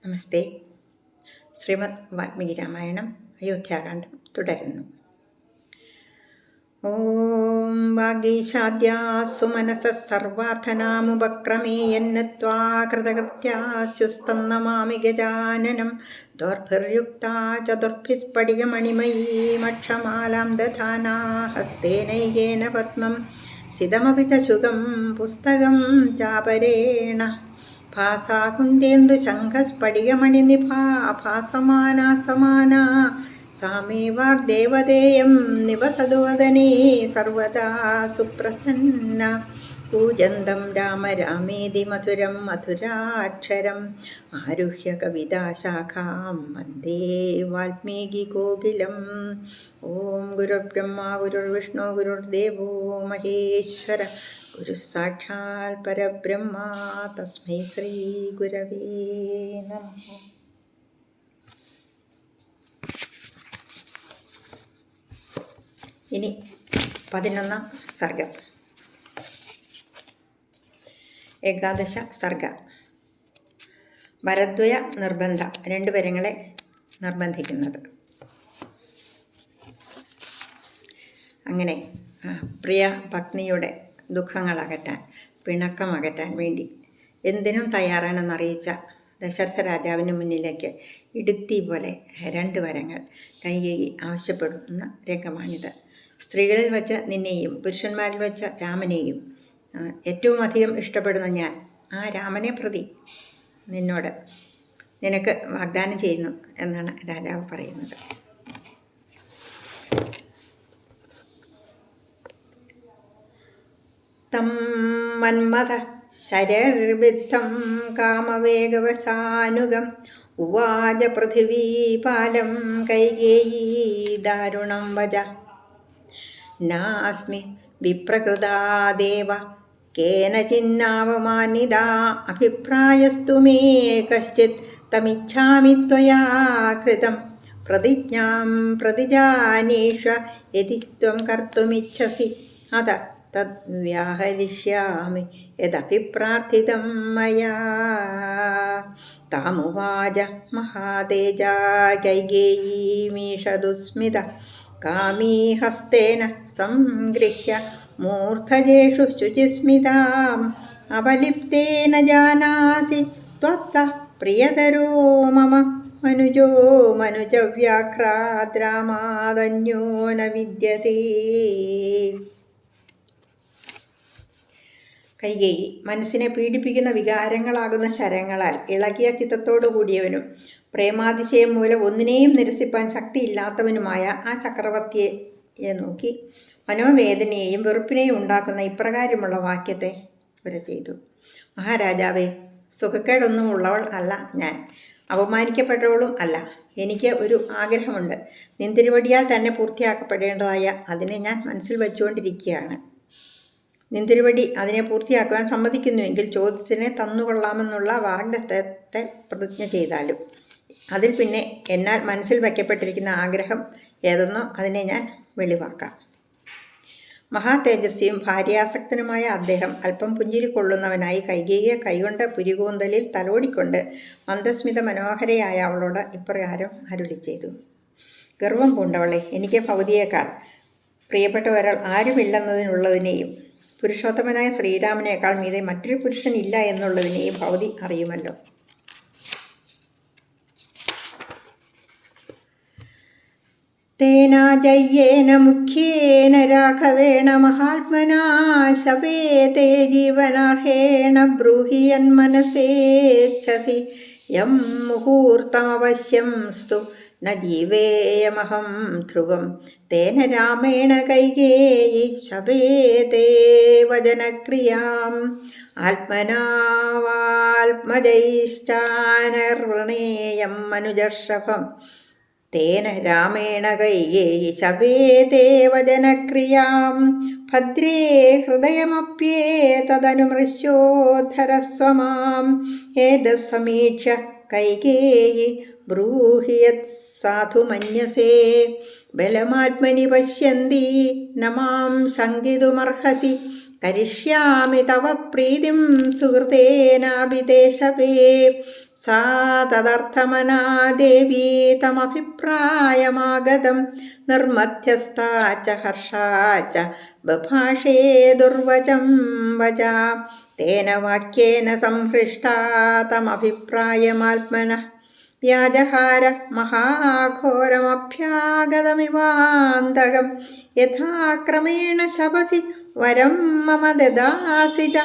നമസ്തേ. ശ്രീമദ് വാൽമീകി രാമായണം അയോധ്യാകാന്ഡം തുടരുന്നു. ഓം വാഗീശാദ്യാസു മനസഃ സർവാർത്ഥനാമുപക്രമേയന്നത്വാ കൃതകൃത്യാസ്യുസ്തന്നമാമി ഗജാനനം ദോർഭിർയുക്താ ചതുർഭിസ്ഫടികമണിമയീമക്ഷമാലാം ദധാനാ ഹസ്തേനൈകേന പദ്മം സിതമപി ച ശുകം പുസ്തകം ചാപരേണ ഭാസാ കുന്ദേന്ദു ശംഖസ്ഫടികമണിനിഭാ ഭാസമാനാ സമാനാ സാ മേ വാഗ്ദേവതേയം നിവസതു വദനേ സർവദാ സുപ്രസന്ന. കൂജന്തം രാമ രാമേതി മധുരം മധുരാക്ഷരം ആരുഹ്യ കവിതാശാഖാം വന്ദേ വാൽമീകികോകിലം. ഓം ഗുരുർബ്രഹ്മ ഗുരുർവിഷ്ണു ഗുരുർദേവോ മഹേശ്വര ഗുരു സാക്ഷാൽ പരബ്രഹ്മ തസ്മൈ ശ്രീ ഗുരവേ നമഃ. ഇനി 11 സർഗം, ഏകാദശ സർഗ. ഭരദ്വയ നിർബന്ധ, 2 വരങ്ങളെ നിർബന്ധിക്കുന്നത്. അങ്ങനെ പ്രിയ പത്നിയുടെ ദുഃഖങ്ങൾ അകറ്റാൻ, പിണക്കം അകറ്റാൻ വേണ്ടി എന്തിനും തയ്യാറാണെന്നറിയിച്ച ദശരഥ രാജാവിന് മുന്നിലേക്ക് ഇടുത്തി പോലെ 2 വരങ്ങൾ കൈകേയി ആവശ്യപ്പെടുന്ന രംഗമാണിത്. സ്ത്രീകളിൽ വച്ച് നിന്നെയും പുരുഷന്മാരിൽ വച്ച് രാമനെയും ഏറ്റവും അധികം ഇഷ്ടപ്പെടുന്ന ഞാൻ ആ രാമനെ പ്രതി നിനക്ക് വാഗ്ദാനം ചെയ്യുന്നു എന്നാണ് രാജാവ് പറയുന്നത്. തം മന്മഥ ശരർവിദ്ധം കാമവേഗവശാനുഗം ഉവാച പൃഥിവീപാലം കൈകേയീ ദാരുണം വച. നാസ്മി വിപ്രകൃതാദേവ കേനചിന്നാവമാനിതാ അഭിപ്രായസ്തു മേ കശ്ചിത് തമിച്ഛാമി ത്വയാ കൃതം പ്രതിജ്ഞാം പ്രതിജാനീഷ യദി ത്വം കർത്തുമിച്ഛസി അത തദ്വ്യാഹരിഷ്യാമി യദഭിപ്രാർത്ഥിതം മയാ. താമുവാച മഹാതേജാ കൈകേയീമീഷദുസ്മിത കാമീ ഹസ്തേന സംഗൃഹ്യ മൂർധജേഷു ശുചിസ്മിതാം അവലിപ്തേന ജാനാസി ത്വത്തഃ പ്രിയതരോ മമ മനുജോ മനുജവ്യാഘ്രാദ്രാമാദന്യോ ന വിദ്യതേ. കൈകേയി മനസ്സിനെ പീഡിപ്പിക്കുന്ന വികാരങ്ങളാകുന്ന ശരങ്ങളാൽ ഇളകിയ ചിത്തത്തോടു കൂടിയവനും പ്രേമാതിശയം മൂലം ഒന്നിനെയും നിരസിപ്പാൻ ശക്തിയില്ലാത്തവനുമായ ആ ചക്രവർത്തിയെ നോക്കി മനോവേദനയെയും വെറുപ്പിനെയും ഉണ്ടാക്കുന്ന ഇപ്രകാരമുള്ള വാക്യത്തെ ഉര ചെയ്തു. മഹാരാജാവേ, സുഖക്കേടൊന്നും ഉള്ളവൾ അല്ല ഞാൻ, അപമാനിക്കപ്പെട്ടവളും അല്ല. എനിക്ക് ഒരു ആഗ്രഹമുണ്ട്. നിന്തിരുവടിയാൽ തന്നെ പൂർത്തിയാക്കപ്പെടേണ്ടതായ അതിനെ ഞാൻ മനസ്സിൽ വച്ചുകൊണ്ടിരിക്കുകയാണ്. നിന്തിരുവടി അതിനെ പൂർത്തിയാക്കുവാൻ സമ്മതിക്കുന്നുവെങ്കിൽ ചോദ്യത്തിനെ തന്നുകൊള്ളാമെന്നുള്ള വാഗ്ദത്തത്തെ പ്രതിജ്ഞ ചെയ്താലും അതിൽ പിന്നെ എന്നാൽ മനസ്സിൽ വയ്ക്കപ്പെട്ടിരിക്കുന്ന ആഗ്രഹം ഏതെന്നോ അതിനെ ഞാൻ വെളിവാക്കാം. മഹാതേജസ്വിയും ഭാര്യാസക്തനുമായ അദ്ദേഹം അല്പം പുഞ്ചിരി കൊള്ളുന്നവനായി കൈകേയിയെ കൈകൊണ്ട് പുരികൂന്തലിൽ തലോടിക്കൊണ്ട് മന്ദസ്മിത മനോഹരയായ അവളോട് ഇപ്രകാരം അരുളി ചെയ്തു. ഗർവം പൂണ്ടവളെ, എനിക്ക് ഭവതിയേക്കാൾ പ്രിയപ്പെട്ട ഒരാൾ ആരുമില്ലെന്നതിനുള്ളതിനെയും പുരുഷോത്തമനായ ശ്രീരാമനേക്കാൾ മീതെ മറ്റൊരു പുരുഷൻ ഇല്ല എന്നുള്ളതിനെയും ഭവതി അറിയുമല്ലോ. തേനാജയ്യേന മുഖ്യേന രാഘവേണ മഹാത്മനാ ശവേതേ ജീവനാർഹേണ ബ്രൂഹി യന്മനസേച്ഛസി യം മുഹൂർത്തമവശ്യം സ്തു ന ജീവേയമഹം ധ്രുവം തേന രാമേണ കൈകേയി ശവേതേ വചനക്രിയാം ആത്മനാവാത്മജൈശ്ചാനർവണേയം മനുജർഷഭം തേന രാമേണ കൈകേയി ശവേതേ വചനക്രിയാം ഭദ്രേ ഹൃദയമപ്യേതദനുമൃശ്യോദ്ധരസ്വമാം ഏതസമീക്ഷ്യ കൈകേയി ബ്രൂഹി യത് സാധു മന്യസേ ബലമാത്മനി പശ്യന്തി ന മാം ശങ്കിതുമർഹസി കരിഷ്യാമി തവ പ്രീതിം സുഹൃതേനാഭിദേശവേ. സാ തദർത്ഥമനാ ദേവീ തമഭിപ്രായമാഗതം നിർമധ്യസ്ഥാ ച ഹർഷാ ച ബഭാഷേ ദുർവചം വച. തേന വാക്യേന സംഹൃഷ്ടാ തമഭിപ്രായമാത്മനഃ വ്യാജഹാര മഹാഘോരമഭ്യാഗതമിവാന്തകം. യഥാക്രമേണ ശപസി വരം മമ ദദാസി ച.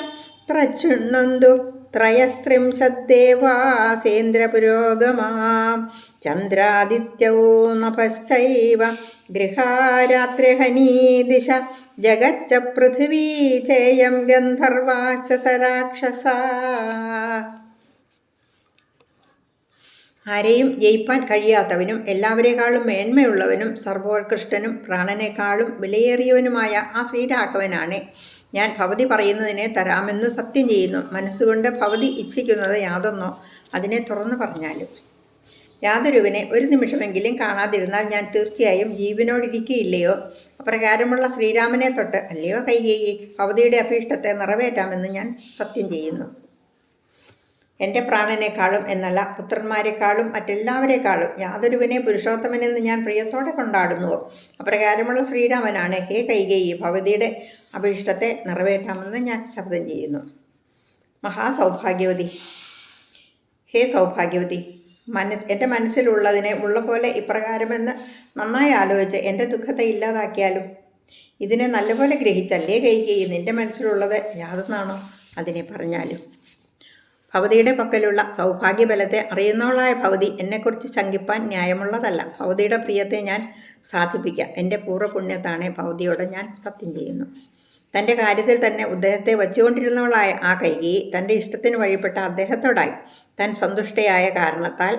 ത്രച്ഛൃണ്വന്തു ത്രയസ്ത്രിംശദ്ദേവാസേന്ദ്രപുരോഗമാ. ചന്ദ്രാദിത്യൗ നഭശ്ചൈവ ഗൃഹാരാത്രിഹനീ ദിശ. ജഗच्च പൃഥിവീ ചേയം ഗന്ധർവാശ്ച സരാക്ഷസാ. ആരെയും ജയിപ്പാൻ കഴിയാത്തവനും എല്ലാവരെക്കാളും മേന്മയുള്ളവനും സർവോത്കൃഷ്ടനും പ്രാണനേക്കാളും വിലയേറിയവനുമായ ആ ശ്രീരാഘവനാണ് ഞാൻ ഭവതി പറയുന്നതിനെ തരാമെന്നു സത്യം ചെയ്യുന്നു. മനസ്സുകൊണ്ട് ഭവതി ഇച്ഛിക്കുന്നത് യാതൊന്നോ അതിനെ തുറന്നു പറഞ്ഞാലും. യാതൊരുവനെ ഒരു നിമിഷമെങ്കിലും കാണാതിരുന്നാൽ ഞാൻ തീർച്ചയായും ജീവനോടിരിക്കുകയില്ലയോ? അപ്രകാരമുള്ള ശ്രീരാമനെ തൊട്ട് അല്ലയോ കൈകേയി, ഭവതിയുടെ അഭീഷ്ടത്തെ നിറവേറ്റാമെന്ന് ഞാൻ സത്യം ചെയ്യുന്നു. എൻ്റെ പ്രാണനേക്കാളും എന്നല്ല, പുത്രന്മാരെക്കാളും മറ്റെല്ലാവരെക്കാളും യാതൊരുവനെ പുരുഷോത്തമനെന്ന് ഞാൻ പ്രിയത്തോടെ കൊണ്ടാടുന്നുവോ അപ്രകാരമുള്ള ശ്രീരാമനാണ് ഹേ കൈകേയി ഭവതിയുടെ അഭീഷ്ടത്തെ നിറവേറ്റാമെന്ന് ഞാൻ ശപഥം ചെയ്യുന്നു. മഹാസൗഭാഗ്യവതി, ഹേ സൗഭാഗ്യവതി, എൻ്റെ മനസ്സിലുള്ളതിനെ ഉള്ള പോലെ ഇപ്രകാരമെന്ന് നന്നായി ആലോചിച്ച് എൻ്റെ ദുഃഖത്തെ ഇല്ലാതാക്കിയാലും. ഇതിനെ നല്ലപോലെ ഗ്രഹിച്ചല്ലേ കൈകേയി നിൻ്റെ മനസ്സിലുള്ളത് യാതൊന്നാണോ അതിനെ പറഞ്ഞാലും. ഭവതിയുടെ പക്കലുള്ള സൗഭാഗ്യബലത്തെ അറിയുന്നവളായ ഭവതി എന്നെക്കുറിച്ച് ശങ്കിപ്പാൻ ന്യായമുള്ളതല്ല. ഭവതിയുടെ പ്രിയത്തെ ഞാൻ സാധിപ്പിക്കാം. എൻ്റെ പൂർവ്വപുണ്യത്താണെ ഭവതിയോട് ഞാൻ സത്യം ചെയ്യുന്നു. തൻ്റെ കാര്യത്തിൽ തന്നെ ഉദ്ദേഹത്തെ വച്ചുകൊണ്ടിരുന്നവളായ ആ കൈകേയി തൻ്റെ ഇഷ്ടത്തിന് വഴിപ്പെട്ട അദ്ദേഹത്തോടായി താൻ സന്തുഷ്ടയായ കാരണത്താൽ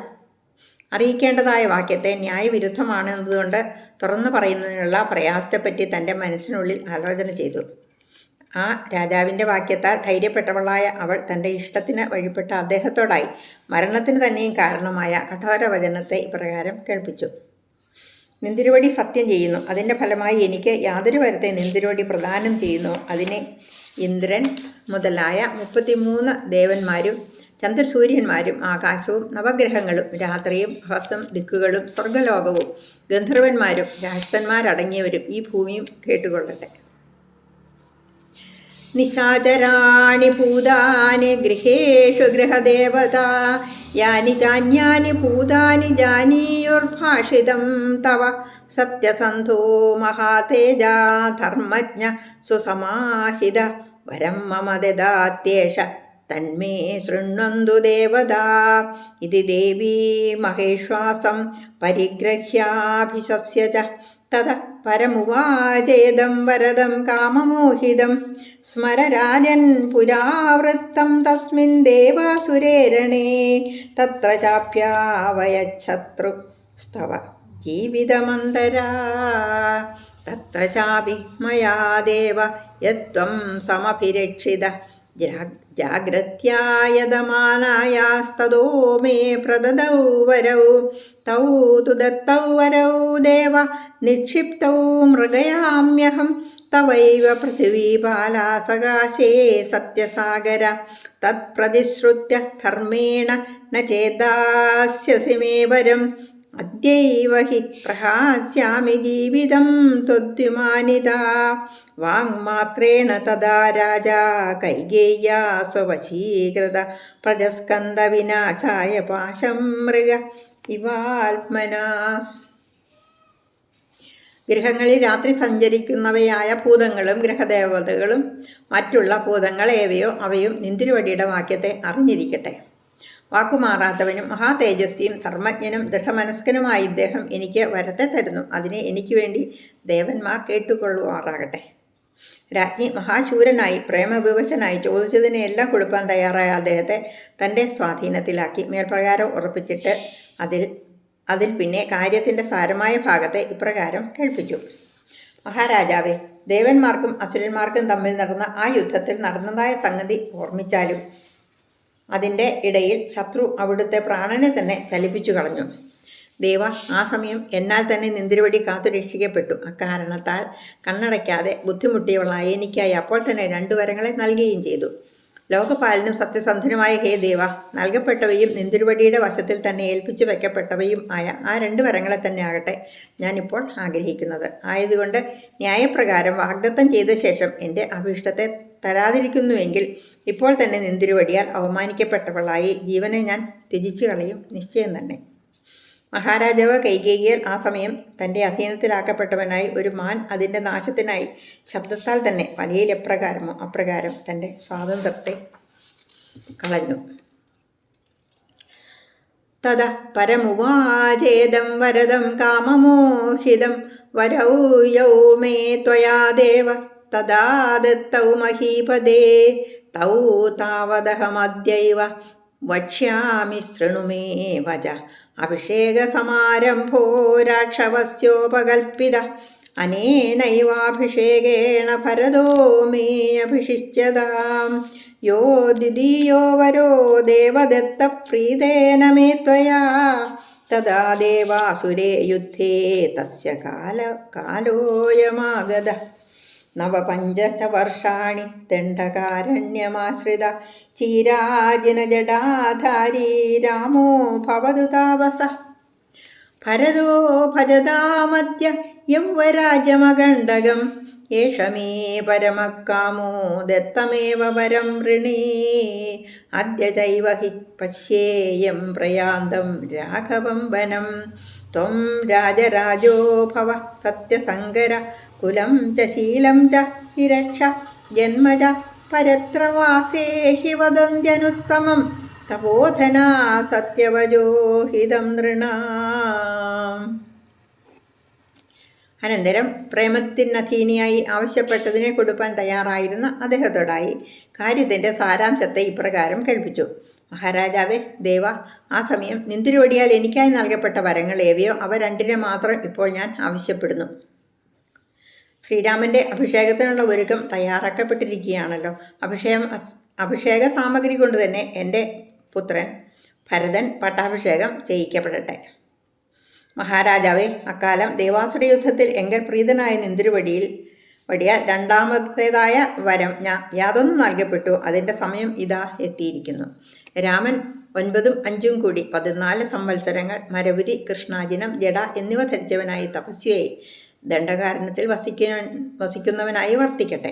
അറിയിക്കേണ്ടതായ വാക്യത്തെ ന്യായവിരുദ്ധമാണെന്നതുകൊണ്ട് തുറന്നു പറയുന്നതിനുള്ള പ്രയാസത്തെപ്പറ്റി തൻ്റെ മനസ്സിനുള്ളിൽ ആലോചന ചെയ്തു. ആ രാജാവിൻ്റെ വാക്യത്താൽ ധൈര്യപ്പെട്ടവളായ അവൾ തൻ്റെ ഇഷ്ടത്തിന് വഴിപ്പെട്ട അദ്ദേഹത്തോടായി മരണത്തിന് തന്നെയും കാരണമായ കഠോരവചനത്തെ ഇപ്രകാരം കേൾപ്പിച്ചു. നിന്തിരുവടി സത്യം ചെയ്യുന്നു, അതിൻ്റെ ഫലമായി എനിക്ക് യാതൊരു വരത്തെ നിന്തിരുവടി പ്രദാനം ചെയ്യുന്നു. അതിനെ ഇന്ദ്രൻ മുതലായ 33 ദേവന്മാരും ചന്ദ്രസൂര്യന്മാരും ആകാശവും നവഗ്രഹങ്ങളും രാത്രിയും ഹസം ദിക്കുകളും സ്വർഗലോകവും ഗന്ധർവന്മാരും രാക്ഷസന്മാരടങ്ങിയവരും ഈ ഭൂമിയും കേട്ടുകൊള്ളട്ടെ. നിശാചരാണി ഭൂതാനി ഗൃഹേഷു ഗൃഹദേവതാ യാനി ചാന്യാനി ഭൂതാനി ജാനീയുർഭാഷിതം തവ. സത്യസന്ധോ മഹാതേജാ ധർമ്മജ്ഞ സുസമാഹിത വരം മമ ദദാത്യേഷ തന്മേ ശൃണ്വന്തു ദേവതാ. ഇതി ദേവീ മഹേശ്വാസം പരിഗ്രഹ്യാഭിശസ്യ ച. തത പരമുവാചേദം വരദം കാമമോഹിതം. സ്മര രാജൻ പുരാവൃത്തം തസ്മിൻ ദേവാസുരേരണേ. തത്ര ചാപ്യാവയച്ഛത്രു സ്തവ ജീവിതമന്തരാ. തത്ര ചാപി മയാ ദേവ യത്വം സമഭിരക്ഷിത. ജാഗ്രത്യായതമാനായാസ്തദോ മേ പ്രദദൗ വരൗ. തൗ തു ദത്തൗ വരൗ ദേവ നിക്ഷിപ്തൗ മൃഗയാമ്യഹം. തവൈവ പൃഥിവീപാലാ സകാശേ സത്യസാഗര. തത്പ്രതിശ്രുത്യ ധർമ്മേണ ന ചേദാസ്യസി മേ വരം. അദ്യൈവ ഹി പ്രഹാസ്യാമി ജീവിതം ത്വദ്വിമാനിതാ. വാങ്മാത്രേണ തദാ രാജാ കൈകേയ്യാ സ്വവശീകൃത. പ്രജസ്കന്ദ വിനാശായ പാശം മൃഗ ഇവാത്മനാ. ഗൃഹങ്ങളിൽ രാത്രി സഞ്ചരിക്കുന്നവയായ ഭൂതങ്ങളും ഗ്രഹദേവതകളും മറ്റുള്ള ഭൂതങ്ങൾ ഏവയോ അവയും നിന്തിരുവടിയുടെ വാക്യത്തെ അറിഞ്ഞിരിക്കട്ടെ. വാക്കുമാറാത്തവനും മഹാതേജസ്വിയും ധർമ്മജ്ഞനും ദൃഢമനസ്കനുമായ ഇദ്ദേഹം എനിക്ക് വരത്തെ തരുന്നു. അതിനെ എനിക്ക് വേണ്ടി ദേവന്മാർ കേട്ടുകൊള്ളുവാറാകട്ടെ. രാജ്ഞി മഹാശൂരനായി പ്രേമവിവശനായി ചോദിച്ചതിനെല്ലാം കൊടുക്കാൻ തയ്യാറായ അദ്ദേഹത്തെ തൻ്റെ സ്വാധീനത്തിലാക്കി മേൽപ്രകാരം ഉറപ്പിച്ചിട്ട് അതിൽ പിന്നെ കാര്യത്തിൻ്റെ സാരമായ ഭാഗത്തെ ഇപ്രകാരം കേൾപ്പിച്ചു. മഹാരാജാവേ, ദേവന്മാർക്കും അസുരന്മാർക്കും തമ്മിൽ നടന്ന ആ യുദ്ധത്തിൽ നടന്നതായ സംഗതി ഓർമ്മിച്ചാലും അതിൻ്റെ ഇടയിൽ ശത്രു അവിടുത്തെ പ്രാണനെ തന്നെ ചലിപ്പിച്ചു കളഞ്ഞു. ദേവ, ആ സമയം എന്നാൽ തന്നെ നിന്തിരുവടി കാത്തു രക്ഷിക്കപ്പെട്ടു. അക്കാരണത്താൽ കണ്ണടയ്ക്കാതെ ബുദ്ധിമുട്ടിയവളായ എനിക്കായി അപ്പോൾ തന്നെ 2 വരങ്ങളെ നൽകുകയും ചെയ്തു. ലോകപാലനും സത്യസന്ധനുമായ ഹേ ദേവ, നൽകപ്പെട്ടവയും നിന്തിരുവടിയുടെ വശത്തിൽ തന്നെ ഏൽപ്പിച്ചു വയ്ക്കപ്പെട്ടവയും ആയ ആ 2 വരങ്ങളെ തന്നെ ആകട്ടെ ഞാനിപ്പോൾ ആഗ്രഹിക്കുന്നത്. ആയതുകൊണ്ട് ന്യായപ്രകാരം വാഗ്ദത്തം ചെയ്ത ശേഷം എൻ്റെ അഭീഷ്ടത്തെ തരാതിരിക്കുന്നുവെങ്കിൽ ഇപ്പോൾ തന്നെ നിന്തിരുവടിയാൽ അവമാനിക്കപ്പെട്ടവളായി ജീവനെ ഞാൻ ത്യജിച്ചു കളയും നിശ്ചയം തന്നെ. മഹാരാജാവ് കൈകേയിയാൽ ആ സമയം തൻ്റെ അധീനത്തിലാക്കപ്പെട്ടവനായി ഒരു മാൻ അതിൻ്റെ നാശത്തിനായി ശബ്ദത്താൽ തന്നെ വലയിൽ എപ്രകാരമോ അപ്രകാരം തൻ്റെ സ്വാതന്ത്ര്യത്തെ കളഞ്ഞു. തദ പരമുവാചേദം വരദം കാമമോഹിതം വരൗ യൗ മേ ത്വയാ ദേവ തദാ ദത്തൗ മഹീപദേ തൗ താവദഹമദ്യൈവ വക്ഷ്യാമി ശൃണു മേ വച അഭിഷേകസമാരംഭോ രാക്ഷവസ്യോപകൽപ്പിത അനേനൈവാഭിഷേകേണ ഭരതോ മേ അഭിഷിച്യതാം യോ ദ്വിതീയോ വരോ ദേവദത്തപ്രീതേന മേ ത്വയാ തദാ ദേവാസുരേ യുദ്ധേ തസ്യ കാലോയമാഗത നവപഞ്ച വർഷാണി ദണ്ഡകാരണ്യമാശ്രിത ചീരാജിനജടാധാരീ രാമോ ഭവതു താപസ ഭരതോ ഭജതാമദ്യ യൗവരാജ്യമഖണ്ഡകം ഏഷ മേ പരമകാമോ ദത്തമേവ വരം വൃണീ അദ്യ ചൈവ ഹി പശ്യേയം പ്രയാന്തം രാഘവം വനം ത്വം രാജരാജോ ഭവ സത്യസങ്കര കുലം ച ശീലം ച ഹി രക്ഷ ജന്മജ പരത്രവാസേ ഹി വദന്ത്യനുത്തമം തപോധനാ സത്യവജോ ഹിതം നൃണാം. അനന്തരം പ്രേമത്തിനധീനിയായി ആവശ്യപ്പെട്ടതിനെ കൊടുക്കാൻ തയ്യാറായിരുന്ന അദ്ദേഹത്തോടായി കാര്യത്തിൻ്റെ സാരാംശത്തെ ഇപ്രകാരം കേൾപ്പിച്ചു. മഹാരാജാവേ, ദേവ, ആ സമയം നിന്തിരുവടിയാൽ എനിക്കായി നൽകപ്പെട്ട വരങ്ങൾ ഏവയോ അവ 2 മാത്രം ഇപ്പോൾ ഞാൻ ആവശ്യപ്പെടുന്നു. ശ്രീരാമൻ്റെ അഭിഷേകത്തിനുള്ള ഒരുക്കം തയ്യാറാക്കപ്പെട്ടിരിക്കുകയാണല്ലോ. അഭിഷേക സാമഗ്രി കൊണ്ട് തന്നെ എൻ്റെ പുത്രൻ ഭരതൻ പട്ടാഭിഷേകം ചെയ്യിക്കപ്പെടട്ടെ. മഹാരാജാവേ, അക്കാലം ദേവാസുര യുദ്ധത്തിൽ എങ്കൽ പ്രീതനായ നിന്തിരുവടിയാൽ 2ാമത്തേതായ വരം യാതൊന്നു നൽകപ്പെട്ടു. അതിൻ്റെ സമയം ഇതാ എത്തിയിരിക്കുന്നു. രാമൻ 9ഉം 5ഉം കൂടി 14 സംവത്സരങ്ങൾ മരവുരി, കൃഷ്ണാജിനം, ജട എന്നിവ ധരിച്ചവനായി തപസ്വിയായി ദണ്ഡകാരണ്യത്തിൽ വസിക്കുന്നവനായി വർത്തിക്കട്ടെ.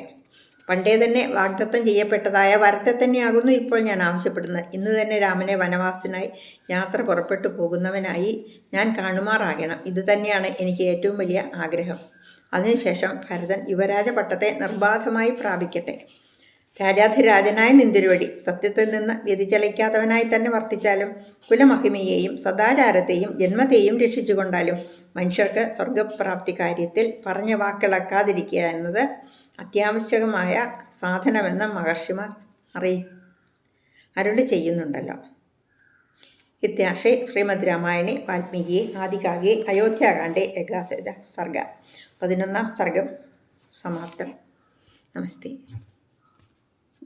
പണ്ടേ തന്നെ വാഗ്ദത്തം ചെയ്യപ്പെട്ടതായ വരത്തെ തന്നെയാകുന്നു ഇപ്പോൾ ഞാൻ ആവശ്യപ്പെടുന്നത്. ഇന്ന് തന്നെ രാമനെ വനവാസത്തിനായി യാത്ര പുറപ്പെട്ടു പോകുന്നവനായി ഞാൻ കാണുമാറാകണം. ഇതുതന്നെയാണ് എനിക്ക് ഏറ്റവും വലിയ ആഗ്രഹം. അതിനുശേഷം ഭരതൻ യുവരാജ പട്ടത്തെ നിർബാധമായി പ്രാപിക്കട്ടെ. രാജാധിരാജനായ നിന്തിരുവടി സത്യത്തിൽ നിന്ന് വ്യതിചലിക്കാത്തവനായി തന്നെ വർത്തിച്ചാലും കുലമഹിമയെയും സദാചാരത്തെയും ജന്മത്തെയും രക്ഷിച്ചുകൊണ്ടാലും മനുഷ്യർക്ക് സ്വർഗപ്രാപ്തി കാര്യത്തിൽ പറഞ്ഞ വാക്കിളക്കാതിരിക്കുക എന്നത് അത്യാവശ്യകമായ സാധനമെന്ന് മഹർഷിമാർ അരുളി ചെയ്യുന്നുണ്ടല്ലോ. ഇത്യാർഷേ ശ്രീമദ് രാമായണേ വാൽമീകിയെ ആദികാവ്യേ അയോധ്യാകാണ്ഡേ ഏകാദശ സർഗ 11ാം സർഗം സമാപ്തം. നമസ്തേ.